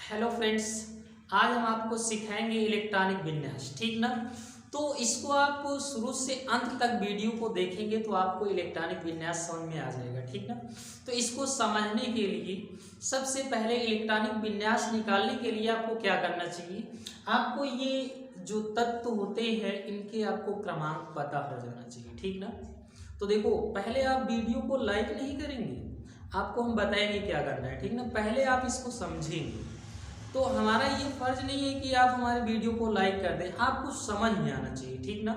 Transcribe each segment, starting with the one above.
Hello friends, आज हम आपको सिखाएंगे इलेक्ट्रॉनिक विन्यास। ठीक ना। तो इसको आप शुरू से अंत तक वीडियो को देखेंगे तो आपको इलेक्ट्रॉनिक विन्यास समझ में आ जाएगा। ठीक ना। तो इसको समझने के लिए सबसे पहले इलेक्ट्रॉनिक विन्यास निकालने के लिए आपको क्या करना चाहिए, आपको ये जो तत्व होते हैं इनके आपको क्रमांक पता हो जाना चाहिए। ठीक ना। तो देखो, पहले आप वीडियो को लाइक नहीं करेंगे, आपको हम बताएंगे क्या करना है। ठीक ना। पहले आप इसको समझेंगे। तो हमारा ये फर्ज नहीं है कि आप हमारे वीडियो को लाइक कर दें, आपको समझ में आना चाहिए। ठीक ना।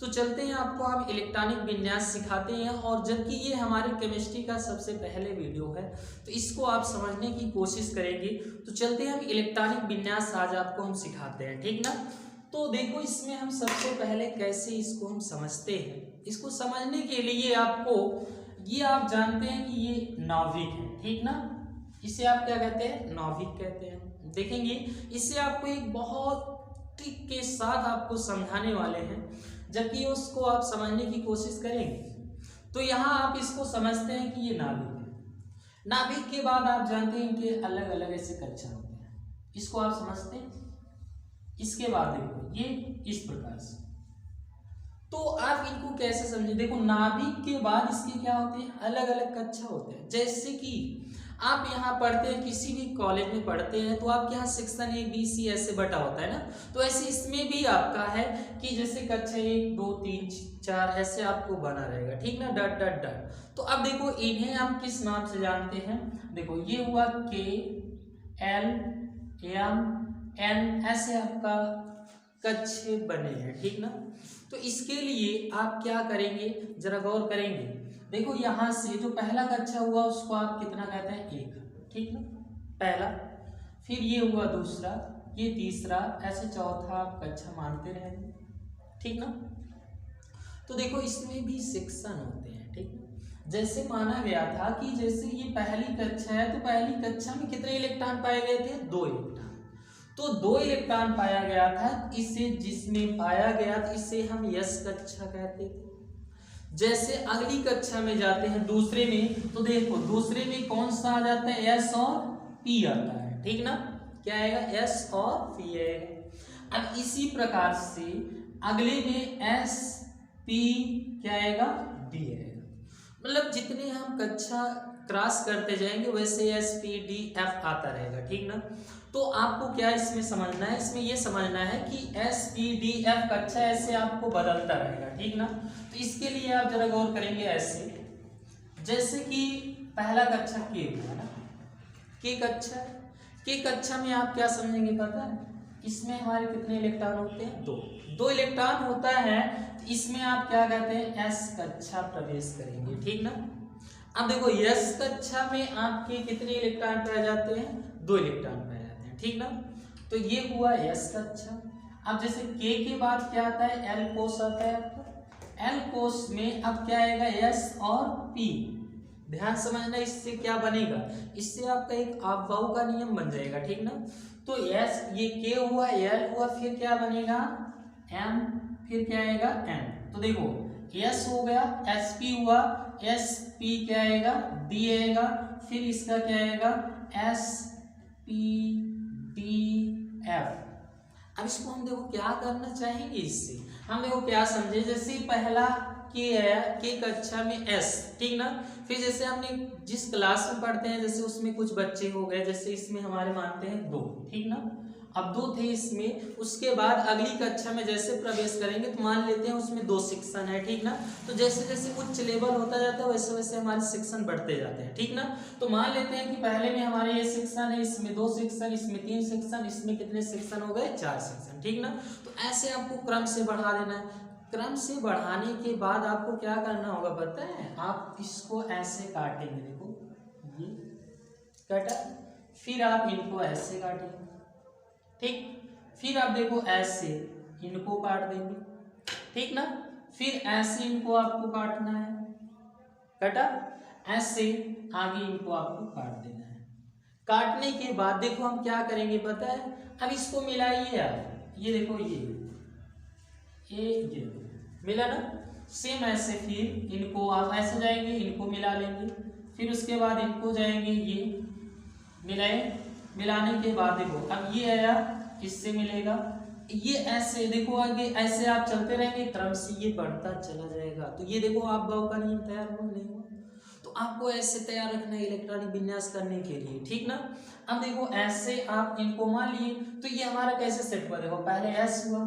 तो चलते हैं, आपको हम इलेक्ट्रॉनिक विन्यास सिखाते हैं, और जबकि ये हमारे केमिस्ट्री का सबसे पहले वीडियो है तो इसको आप समझने की कोशिश करेंगे। तो चलते हैं, हम इलेक्ट्रॉनिक विन्यास आज आपको हम सिखाते हैं। ठीक ना। तो देखो, इसमें हम सबसे पहले कैसे इसको हम समझते हैं। इसको समझने के लिए आपको ये आप जानते हैं कि ये नाभिक है। ठीक ना। इसे आप क्या कहते हैं, नाभिक कहते हैं। देखेंगे, इससे आपको एक बहुत ट्रिक के साथ आपको समझाने वाले हैं, जबकि उसको आप समझने की कोशिश करेंगे। तो यहाँ आप इसको समझते हैं कि ये नाभिक है। नाभिक के बाद आप जानते हैं कि अलग अलग ऐसे कक्षा होते हैं, इसको आप समझते हैं। इसके बाद देखो, ये इस प्रकार से, तो आप इनको कैसे समझे। देखो, नाभिक के बाद इसके क्या होते हैं, अलग अलग कक्षा होते हैं। जैसे कि आप यहाँ पढ़ते हैं, किसी भी कॉलेज में पढ़ते हैं, तो आपके यहाँ सेक्शन ए बी सी ऐसे बटा होता है ना। तो ऐसे इसमें भी आपका है कि जैसे कक्षा 1 2 3 4 ऐसे आपको बना रहेगा। ठीक ना, डट डट डट। तो अब देखो, इन्हें हम किस नाम से जानते हैं। देखो, ये हुआ के एल एम एन, ऐसे आपका कक्षे बने हैं। ठीक ना। तो इसके लिए आप क्या करेंगे, जरा गौर करेंगे। देखो, यहां से जो पहला कक्षा हुआ उसको आप कितना कहते हैं, 1। ठीक ना, पहला। फिर ये हुआ दूसरा, ये तीसरा, ऐसे चौथा आप कक्षा मानते रहेंगे। ठीक ना। तो देखो, इसमें भी सेक्शन होते हैं। ठीक ना। जैसे माना गया था कि जैसे ये पहली कक्षा है, तो पहली कक्षा में कितने इलेक्ट्रॉन पाए गए थे, 2 इलेक्ट्रॉन। तो 2 इलेक्ट्रॉन पाया गया था, इसे जिसमें पाया गया था इसे हम यस कक्षा कहते थे। जैसे अगली कक्षा में जाते हैं दूसरे में, तो देखो दूसरे में कौन सा आ जाता है, एस और पी आता है। ठीक ना, क्या आएगा, एस और पी आएगा। अब इसी प्रकार से अगले में एस पी क्या आएगा, डी आएगा। मतलब जितने हम कक्षा क्रॉस करते जाएंगे वैसे एस पी डी एफ आता रहेगा। ठीक ना। तो आपको क्या इसमें समझना है, इसमें ये समझना है कि एस पी डी एफ कक्षा ऐसे आपको बदलता रहेगा। ठीक ना। तो इसके लिए आप जरा गौर करेंगे ऐसे, जैसे कि पहला कक्षा के हुआ ना, के कक्षा में आप क्या समझेंगे पता है, इसमें हमारे कितने इलेक्ट्रॉन होते हैं, 2 इलेक्ट्रॉन होता है। तो इसमें आप क्या कहते हैं, एस कक्षा प्रवेश करेंगे। ठीक ना। अब देखो, यस कक्षा में आपके कितने इलेक्ट्रॉन पाए जाते हैं, 2 इलेक्ट्रॉन पाए जाते हैं। ठीक ना। तो ये हुआ यस कक्षा। अब जैसे के बाद क्या आता है, एल कोष आता है आपका। एल कोष में अब क्या आएगा, एस और पी। ध्यान समझना, इससे क्या बनेगा, इससे आपका एक आपबाऊ का नियम बन जाएगा। ठीक ना। तो एस, ये के हुआ, एल हुआ, फिर क्या बनेगा, एम, फिर क्या आएगा, एन। तो देखो, एस हो गया, एस पी हुआ, एस पी क्या आएगा, डी आएगा, फिर इसका क्या आएगा, एस पी डी एफ। अब इसको हम देखो क्या करना चाहेंगे, इससे हम देखो क्या समझे। जैसे पहला के है, के कक्षा में एस। ठीक ना। फिर जैसे हमने जिस क्लास में पढ़ते हैं, जैसे उसमें कुछ बच्चे हो गए, जैसे इसमें हमारे मानते हैं 2। ठीक ना। अब 2 थे इसमें, उसके बाद अगली कक्षा में जैसे प्रवेश करेंगे तो मान लेते हैं उसमें 2 सेक्शन है। ठीक ना। तो जैसे जैसे उच्च लेवल होता जाता है वैसे वैसे हमारे सेक्शन बढ़ते जाते हैं। ठीक ना। तो मान लेते हैं कि पहले में हमारे ये सेक्शन है, इसमें 2 सेक्शन, इसमें 3 सेक्शन, इसमें कितने सेक्शन हो गए, 4 सेक्शन। ठीक ना। तो ऐसे आपको क्रम से बढ़ा देना है। क्रम से बढ़ाने के बाद आपको क्या करना होगा पता है, आप इसको ऐसे काटेंगे। देखो, ये कटा, फिर आप इनको ऐसे काटेंगे। ठीक, फिर आप देखो ऐसे इनको काट देंगे। ठीक ना। फिर ऐसे इनको आपको काटना है, कटा, ऐसे आगे इनको आपको काट देना है। काटने के बाद देखो हम क्या करेंगे पता है, अब इसको मिलाइए आप, ये देखो, ये मिला ना। सेम ऐसे फिर इनको आप ऐसे जाएंगे, इनको मिला लेंगे, फिर उसके बाद इनको जाएंगे, ये मिलाए, मिलाने के बाद देखो अब ये आया, किससे मिलेगा, ये ऐसे देखो आगे ऐसे आप चलते रहेंगे, क्रम से ये बढ़ता चला जाएगा। तो ये देखो आप गाँव का नियम तैयार हुआ नहीं हुआ। तो आपको ऐसे तैयार रखना है इलेक्ट्रॉनिक विन्यास करने के लिए, ठीक ना। अब देखो ऐसे आप इनको मान लिए, तो ये हमारा कैसे सेट हुआ, देखो पहले एस हुआ,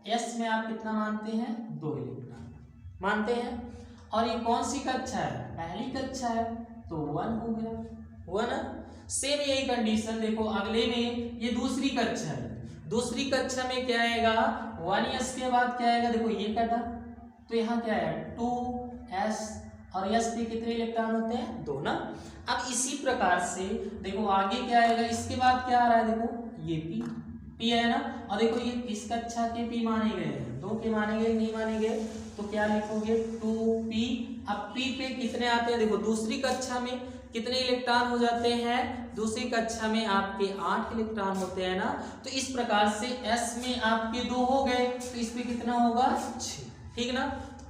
एस में आप कितना मानते हैं, 2 इलेक्ट्रॉन मानते हैं। और ये कौन सी कक्षा है, पहली कक्षा है, तो 1 हो गया, हुआ ना। सेम यही कंडीशन देखो अगले में, ये दूसरी कक्षा है, दूसरी कक्षा में क्या आएगा, 1s के बाद क्या आएगा, देखो ये कटा, तो यहाँ क्या है 2s, और s पे कितने इलेक्ट्रॉन होते हैं, 2 ना। अब इसी प्रकार से देखो आगे क्या आएगा, इसके बाद क्या आ रहा है, देखो ये p है ना। और देखो ये किस कक्षा के p माने गए हैं, 2 के माने गए, नहीं माने गए, तो क्या लिखोगे 2p। अब p पे कितने आते हैं, देखो दूसरी कक्षा में कितने इलेक्ट्रॉन हो जाते हैं, दूसरी कक्षा में आपके 8 इलेक्ट्रॉन होते हैं ना। तो इस प्रकार से s में आपके 2 हो गए, तो इस पे कितना होगा 6, ठीक ना।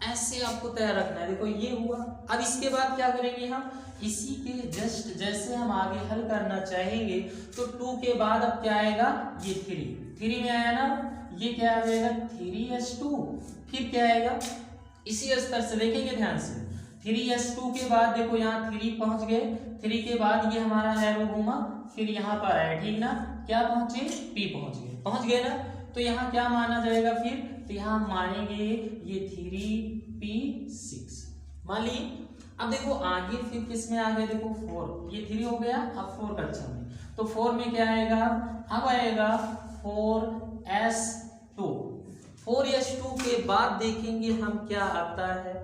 ऐसे आपको तैयार रखना है, देखो ये हुआ। अब इसके बाद क्या करेंगे हम, इसी के जस्ट जैसे हम आगे हल करना चाहेंगे, तो 2 के बाद अब क्या आएगा, ये 3 में आया ना, ये क्या आ जाएगा 3s2, फिर क्या आएगा, इसी स्तर से देखेंगे ध्यान से, 3s2 के बाद देखो यहाँ 3 पहुंच गए, 3 के बाद ये हमारा एरो घूमा, फिर यहाँ पर आया, ठीक ना, क्या पहुंचे, p पहुंच गए ना। तो यहाँ क्या माना जाएगा फिर, तो यहाँ मानेंगे ये 3p6 मान लिए। अब देखो आगे फिर किस में आ गए, देखो 4, ये 3 हो गया, अब 4 कक्षा में, तो 4 में क्या आएगा, अब आएगा 4s2, 4s2 के बाद देखेंगे हम क्या आता है,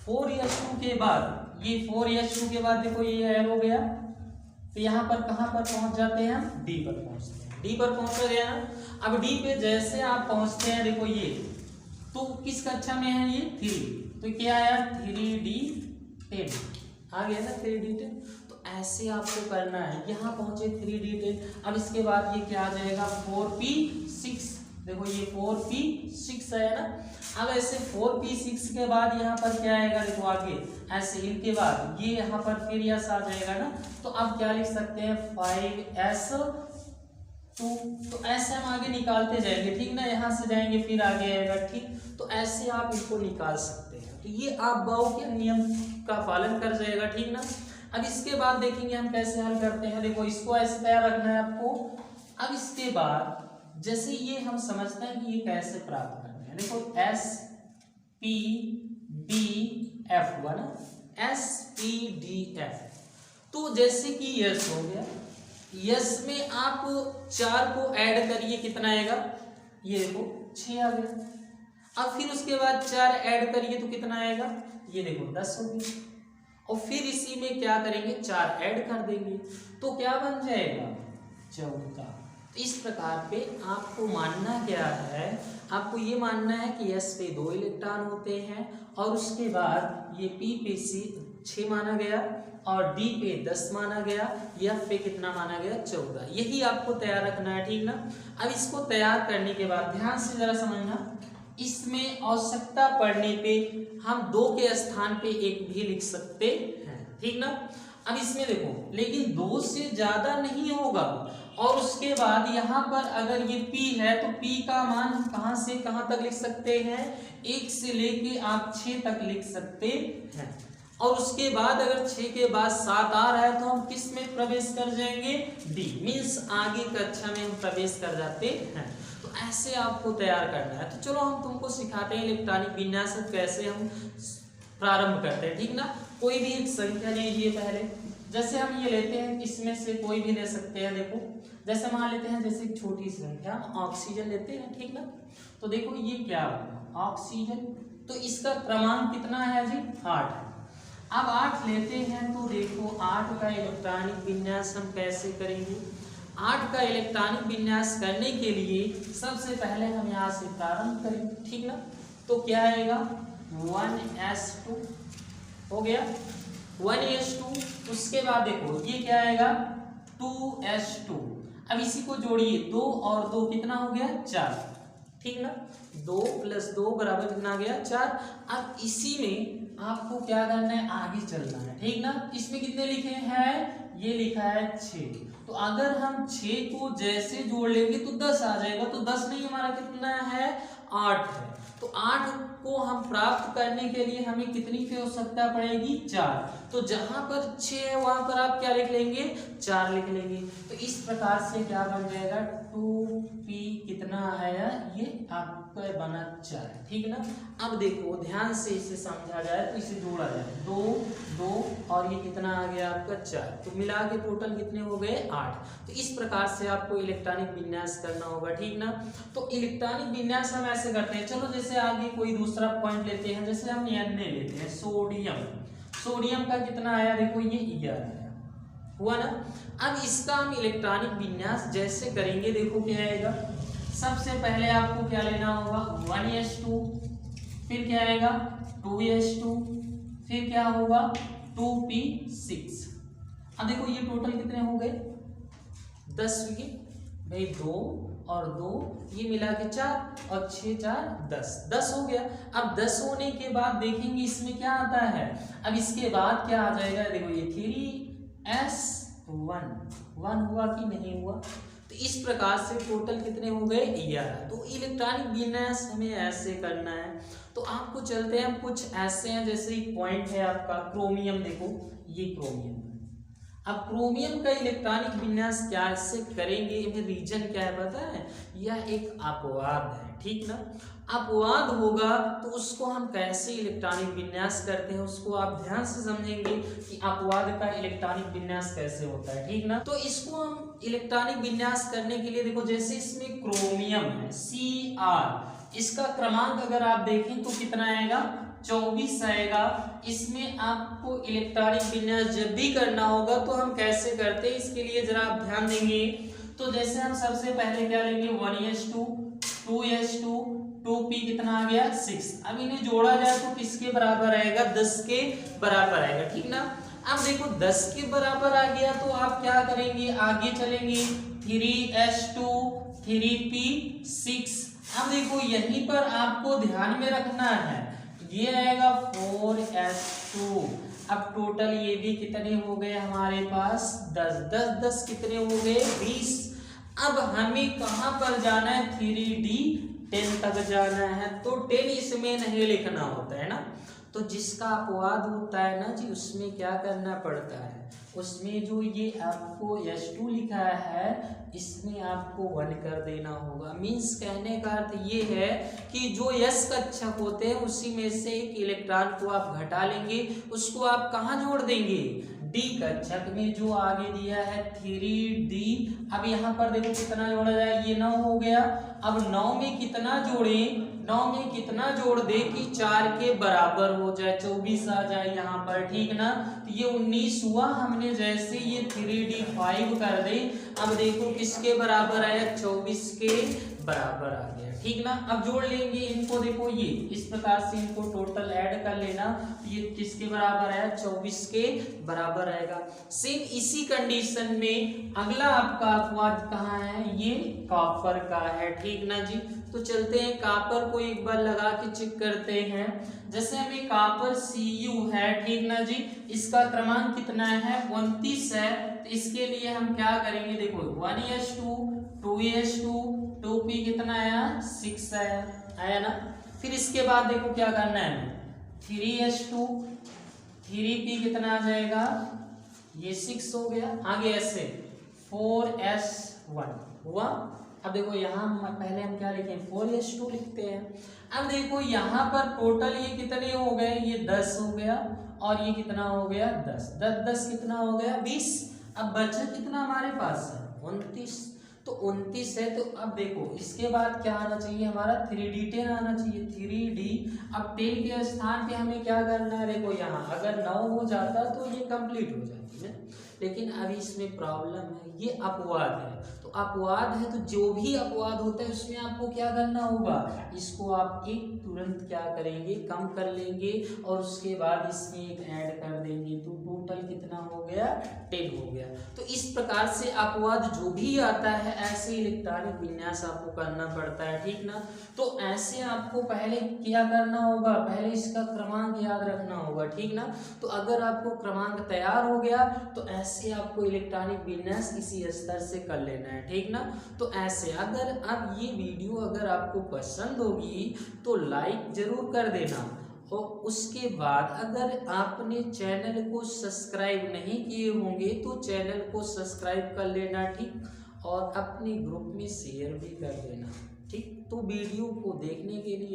4s2 के बाद ये 4s2 के बाद देखो ये ऐड हो गया, तो यहाँ पर कहाँ पर पहुंच जाते हैं हम, डी पर पहुंचते हैं, डी पर पहुंच गया ना। अब डी पे जैसे आप पहुंचते हैं, देखो ये तो किस कक्षा में है, ये 3, तो क्या आया 3d10 आ गया ना, 3d10। तो ऐसे आपको करना है, यहाँ पहुंचे 3d10, अब इसके बाद ये क्या आ जाएगा 4p6, देखो ये 4p6 है ना। अब ऐसे 4p6 के बाद यहाँ पर क्या आएगा, देखो आगे ऐसे इनके बाद ये यहाँ पर फिर यस आ जाएगा ना। तो अब क्या लिख सकते हैं 5s2, तो ऐसे हम आगे निकालते जाएंगे, ठीक ना, यहाँ से जाएंगे फिर आगे आएगा, ठीक। तो ऐसे आप इसको निकाल सकते हैं, तो ये आप बाउ के नियम का पालन कर जाएगा, ठीक ना। अब इसके बाद देखेंगे हम कैसे हल करते हैं, देखो इसको ऐसे तैयार रखना है आपको। अब इसके बाद जैसे ये हम समझते हैं कि ये कैसे प्राप्त करना है, देखो SPDF हुआ ना, SPDF। तो जैसे कि यस हो गया, यस में आप 4 को ऐड करिए, कितना आएगा, ये देखो 6 आ गया। अब फिर उसके बाद 4 ऐड करिए तो कितना आएगा, ये देखो 10 हो गया। और फिर इसी में क्या करेंगे, 4 ऐड कर देंगे, तो क्या बन जाएगा 14। तो इस प्रकार पे आपको मानना क्या है, आपको ये मानना है कि S पे 2 इलेक्ट्रॉन होते हैं, और उसके बाद ये P पे 6 माना गया, और D पे 10 माना गया, F पे कितना माना गया 14। यही आपको तैयार रखना है, ठीक ना। अब इसको तैयार करने के बाद ध्यान से जरा समझना, इसमें आवश्यकता पड़ने पे हम 2 के स्थान पे 1 भी लिख सकते हैं, ठीक ना। अब इसमें देखो, लेकिन 2 से ज्यादा नहीं होगा, और उसके बाद यहाँ पर अगर ये P है तो P का मान कहाँ से कहाँ तक लिख सकते हैं, 1 से लेके आप 6 तक लिख सकते हैं। और उसके बाद अगर 6 के बाद 7 आ रहा है तो हम किस में प्रवेश कर जाएंगे, D मीन्स आगे कक्षा में हम प्रवेश कर जाते हैं। तो ऐसे आपको तैयार करना है। तो चलो हम तुमको सिखाते हैं इलेक्ट्रॉनिक विन्यास कैसे हम प्रारंभ करते हैं, ठीक ना। कोई भी एक संख्या लीजिए पहले, जैसे हम ये लेते हैं, इसमें से कोई भी ले सकते हैं। देखो जैसे मान लेते हैं, जैसे एक छोटी संख्या ऑक्सीजन लेते हैं, ठीक ना। तो देखो ये क्या होगा ऑक्सीजन, तो इसका क्रमांक कितना है जी 8 है। अब 8 लेते हैं तो देखो 8 का इलेक्ट्रॉनिक विन्यास हम कैसे करेंगे। 8 का इलेक्ट्रॉनिक विन्यास करने के लिए सबसे पहले हम यहाँ से प्रारंभ करेंगे, ठीक ना। तो क्या आएगा 1s2 हो गया, 1s2। उसके बाद देखो ये क्या आएगा 2s2। अब इसी को जोड़िए, 2 और 2 कितना हो गया 4, ठीक ना। 2 + 2 बराबर कितना आ गया 4। अब इसी में आपको क्या करना है, आगे चलना है, ठीक ना। इसमें कितने लिखे हैं, ये लिखा है 6। तो अगर हम 6 को जैसे जोड़ लेंगे तो 10 आ जाएगा। तो 10 नहीं, हमारा कितना है, 8 है। तो 8 को हम प्राप्त करने के लिए हमें कितनी की आवश्यकता पड़ेगी, 4। तो जहां पर 6 है वहां पर आप क्या लिख लेंगे, 4 लिख लेंगे। तो इस प्रकार से क्या बन जाएगा, 2p कितना आया, ये आपका बना 4, ठीक ना। अब देखो ध्यान से इसे समझा जाए तो इसे जोड़ा जाए, 2 2 और ये कितना आ गया आपका 4। तो मिला के टोटल कितने हो गए, 8। तो इस प्रकार से आपको इलेक्ट्रॉनिक विन्यास करना होगा, ठीक ना। तो इलेक्ट्रॉनिक विन्यास हम ऐसे करते हैं, चलो जैसे आगे कोई दूसरा पॉइंट लेते हैं, जैसे हम Na लेते हैं, सोडियम। सोडियम का कितना आया, देखो ये E आया, हुआ ना। अब इसका हम इलेक्ट्रॉनिक विन्यास जैसे करेंगे, देखो क्या आएगा। सबसे पहले आपको क्या लेना होगा, 1s2, फिर क्या आएगा 2s2, फिर क्या होगा 2p6। अब देखो ये टोटल कितने हो गए, 10 हुए भाई, 2 और 2 ये मिला के 4 और 6 4 10 हो गया। अब 10 होने के बाद देखेंगे इसमें क्या आता है। अब इसके बाद क्या आ जाएगा, देखो ये 3s1 1 हुआ कि नहीं हुआ। तो इस प्रकार से टोटल कितने हो गए, 11। तो इलेक्ट्रॉनिक विन्यास हमें ऐसे करना है। तो आपको चलते हैं, कुछ ऐसे हैं, जैसे एक पॉइंट है आपका क्रोमियम, देखो ये क्रोमियम। अब क्रोमियम का इलेक्ट्रॉनिक विन्यास क्या से करेंगे, इनमें रीजन क्या है पता है, यह एक अपवाद है, ठीक ना। अपवाद होगा तो उसको हम कैसे इलेक्ट्रॉनिक विन्यास करते हैं, उसको आप ध्यान से समझेंगे कि अपवाद का इलेक्ट्रॉनिक विन्यास कैसे होता है, ठीक ना। तो इसको हम इलेक्ट्रॉनिक विन्यास करने के लिए देखो, जैसे इसमें क्रोमियम है Cr, इसका क्रमांक अगर आप देखें तो कितना आएगा, 24 आएगा। इसमें आपको इलेक्ट्रॉनिक विन्यास जब भी करना होगा तो हम कैसे करते हैं, इसके लिए जरा आप ध्यान देंगे। तो जैसे हम सबसे पहले क्या लेंगे, 1s2 2s2 2p कितना आ गया 6। अब इन्हें जोड़ा जाए तो किसके बराबर आएगा, 10 के बराबर आएगा, ठीक ना। अब देखो 10 के बराबर आ गया तो आप क्या करेंगे, आगे चलेंगे, 3s2 3p6। अब देखो यहीं पर आपको ध्यान में रखना है, ये आएगा 4s2। अब टोटल ये भी कितने हो गए हमारे पास, 10 10 10 कितने हो गए, 20। अब हमें कहां पर जाना है, 3d10 तक जाना है। तो 10 इसमें नहीं लिखना होता है ना, तो जिसका अपवाद होता है ना जी, उसमें क्या करना पड़ता है, उसमें जो ये आपको s2 लिखा है इसमें आपको 1 कर देना होगा। मींस कहने का अर्थ ये है कि जो s कक्षक होते हैं उसी में से एक इलेक्ट्रॉन को आप घटा लेंगे, उसको आप कहाँ जोड़ देंगे, d कक्षक में जो आगे दिया है 3d। अब यहाँ पर देखो कितना जोड़ा जाए, ये 9 हो गया। अब 9 में कितना जोड़े, 9 में कितना जोड़ दे कि 4 के बराबर हो जाए, 24 आ जाए यहाँ पर, ठीक ना। तो ये 19 हुआ, हमने जैसे ये 3d5 कर दे, अब देखो किसके बराबर आया, 24 के बराबर आ गया, ठीक ना। अब जोड़ लेंगे इनको, देखो ये इस प्रकार से इनको टोटल ऐड कर लेना, ये किसके बराबर आया, 24 के बराबर आएगा। सेम इसी कंडीशन में अगला आपका अपवाद कहाँ है, ये कॉपर का है, ठीक ना जी। तो चलते हैं कॉपर को एक बार लगा के चेक करते हैं। जैसे हमें कॉपर Cu है, ठीक ना जी, इसका क्रमांक कितना है, 29 है। तो इसके लिए हम क्या करेंगे, देखो 1s2 2s2 2p कितना आया, 6 आया ना। फिर इसके बाद देखो क्या करना है, 3s2 3p कितना आ जाएगा, ये 6 हो गया। आगे ऐसे 4s1 हुआ। अब देखो यहाँ पहले हम क्या लिखें, 4s2 लिखते हैं। अब देखो यहाँ पर टोटल ये कितने हो गए, ये 10 हो गया और ये कितना हो गया 10 10 10 कितना हो गया 20। अब बचा कितना हमारे पास है, 29। तो 29 है। तो अब देखो इसके बाद क्या आना चाहिए, हमारा 3d10 आना चाहिए, 3d। अब 10 के स्थान पे हमें क्या करना है, देखो यहाँ अगर 9 हो जाता तो ये कंप्लीट हो जाती है, लेकिन अभी इसमें प्रॉब्लम है, ये अपवाद है। तो अपवाद है, तो जो भी अपवाद होता है उसमें आपको क्या करना होगा, इसको आप एक तुरंत क्या करेंगे, कम कर लेंगे और उसके बाद इसमें एक ऐड कर देंगे, तो टोटल कितना हो गया, 10 हो गया। तो इस प्रकार से अपवाद जो भी आता है ऐसे इलेक्ट्रॉनिक विन्यास आपको करना पड़ता है, ठीक ना। तो ऐसे आपको पहले क्या करना होगा, पहले इसका क्रमांक याद रखना होगा, ठीक ना। तो अगर आपको क्रमांक तैयार हो गया तो ऐसे आपको इलेक्ट्रॉनिक विन्यास इसी स्तर से कर लेना है, ठीक ना। तो ऐसे अगर अब ये वीडियो अगर आपको पसंद होगी तो लाइक जरूर कर देना, और उसके बाद अगर आपने चैनल को सब्सक्राइब नहीं किए होंगे तो चैनल को सब्सक्राइब कर लेना, ठीक, और अपने ग्रुप में शेयर भी कर देना, ठीक। तो वीडियो को देखने के लिए